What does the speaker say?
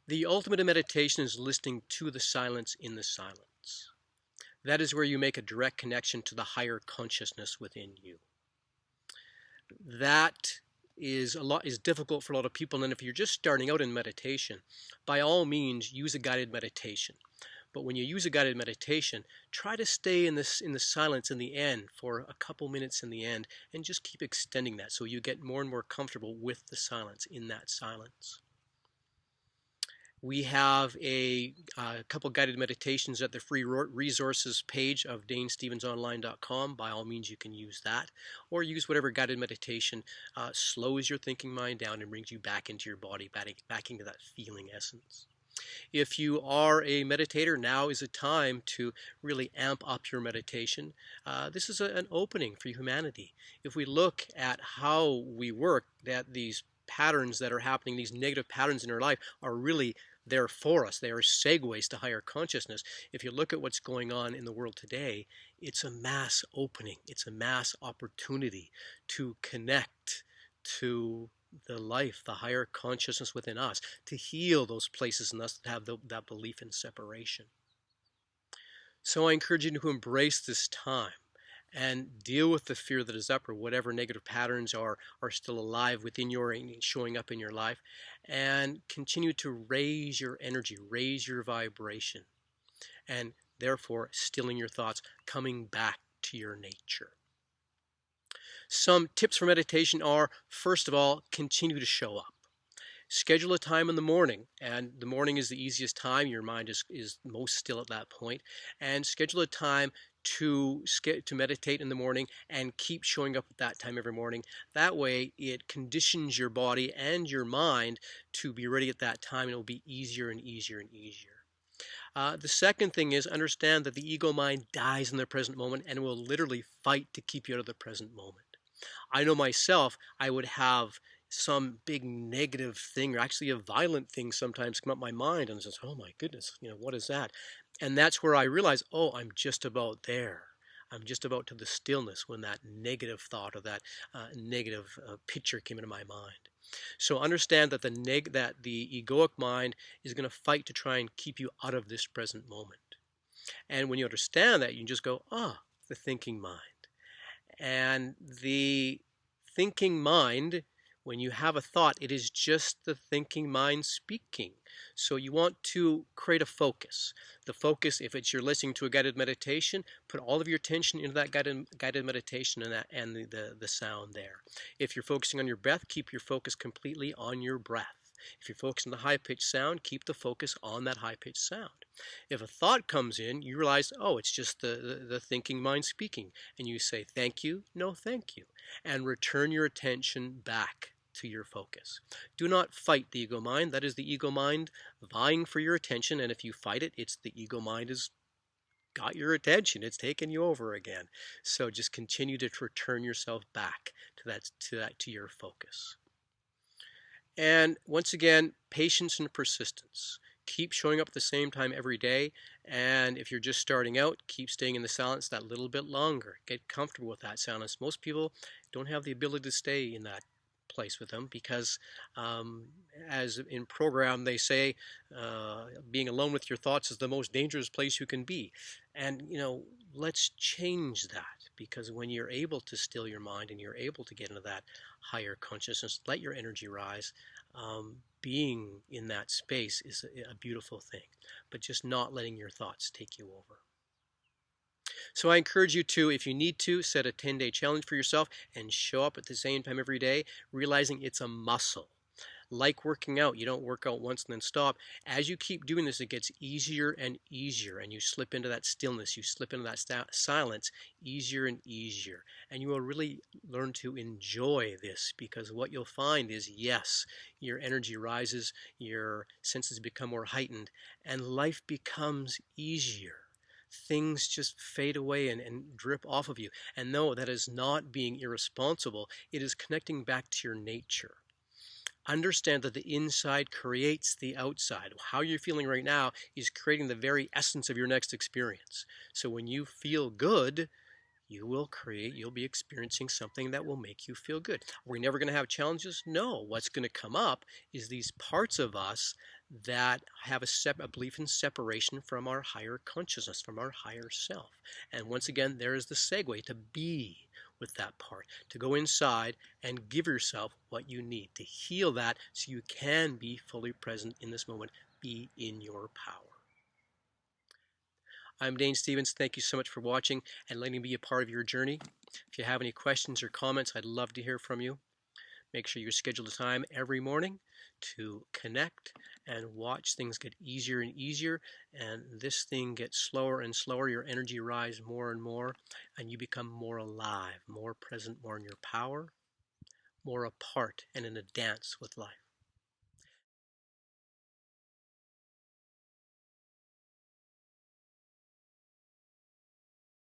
The ultimate in meditation is listening to the silence in the silence. That is where you make a direct connection to the higher consciousness within you. That is difficult for a lot of people, and if you're just starting out in meditation, by all means use a guided meditation. But when you use a guided meditation, try to stay in the silence in the end for a couple minutes in the end, and just keep extending that so you get more and more comfortable with the silence in that silence. We have a couple guided meditations at the free resources page of danestevensonline.com. By all means, you can use that, or use whatever guided meditation slows your thinking mind down and brings you back into your body, back into that feeling essence. If you are a meditator, now is a time to really amp up your meditation. This is an opening for humanity. If we look at how we work, that these patterns that are happening, these negative patterns in our life, are really there for us. They are segues to higher consciousness. If you look at what's going on in the world today, it's a mass opening. It's a mass opportunity to connect to the life, the higher consciousness within us, to heal those places in us that have that belief in separation. So I encourage you to embrace this time and deal with the fear that is up, or whatever negative patterns are still alive within your, showing up in your life, and continue to raise your energy, raise your vibration, and therefore stilling your thoughts, coming back to your nature. Some tips for meditation are, first of all, continue to show up. Schedule a time in the morning, and the morning is the easiest time. Your mind is most still at that point. And schedule a time to meditate in the morning, and keep showing up at that time every morning. That way it conditions your body and your mind to be ready at that time, and it will be easier and easier and easier. The second thing is, understand that the ego mind dies in the present moment and will literally fight to keep you out of the present moment. I know myself, I would have some big negative thing, or actually a violent thing sometimes, come up my mind, and says, oh my goodness, what is that? And that's where I realize, oh, I'm just about there. I'm just about to the stillness when that negative thought or that negative picture came into my mind. So understand that the egoic mind is going to fight to try and keep you out of this present moment. And when you understand that, you can just go, the thinking mind. And the thinking mind, when you have a thought, it is just the thinking mind speaking. So you want to create a focus. The focus, if you're listening to a guided meditation, put all of your attention into that guided meditation and the sound there. If you're focusing on your breath, keep your focus completely on your breath. If you're focusing on the high-pitched sound, keep the focus on that high-pitched sound. If a thought comes in, you realize, oh, it's just the thinking mind speaking. And you say, thank you, no thank you. And return your attention back to your focus. Do not fight the ego mind. That is the ego mind vying for your attention. And if you fight it, it's the ego mind has got your attention. It's taken you over again. So just continue to return yourself back to your focus. And once again, patience and persistence. Keep showing up at the same time every day. And if you're just starting out, keep staying in the silence that little bit longer. Get comfortable with that silence. Most people don't have the ability to stay in that place with them because, as in program they say, being alone with your thoughts is the most dangerous place you can be. And let's change that, because when you're able to still your mind and you're able to get into that higher consciousness, let your energy rise, being in that space is a beautiful thing, but just not letting your thoughts take you over. So I encourage you to, if you need to, set a 10-day challenge for yourself and show up at the same time every day, realizing it's a muscle. Like working out, you don't work out once and then stop. As you keep doing this, it gets easier and easier, and you slip into that stillness, you slip into that silence easier and easier. And you will really learn to enjoy this, because what you'll find is, yes, your energy rises, your senses become more heightened, and life becomes easier. Things just fade away and drip off of you. And no, that is not being irresponsible. It is connecting back to your nature. Understand that the inside creates the outside. How you're feeling right now is creating the very essence of your next experience. So when you feel good, you'll be experiencing something that will make you feel good. Are we never going to have challenges? No. What's going to come up is these parts of us that have a belief in separation from our higher consciousness, from our higher self. And once again, there is the segue to be with that part, to go inside and give yourself what you need to heal that so you can be fully present in this moment, be in your power. I'm Dane Stevens. Thank you so much for watching and letting me be a part of your journey. If you have any questions or comments, I'd love to hear from you. Make sure you schedule a time every morning to connect and watch things get easier and easier, and this thing gets slower and slower. Your energy rise more and more, and you become more alive, more present, more in your power, more apart, and in a dance with life.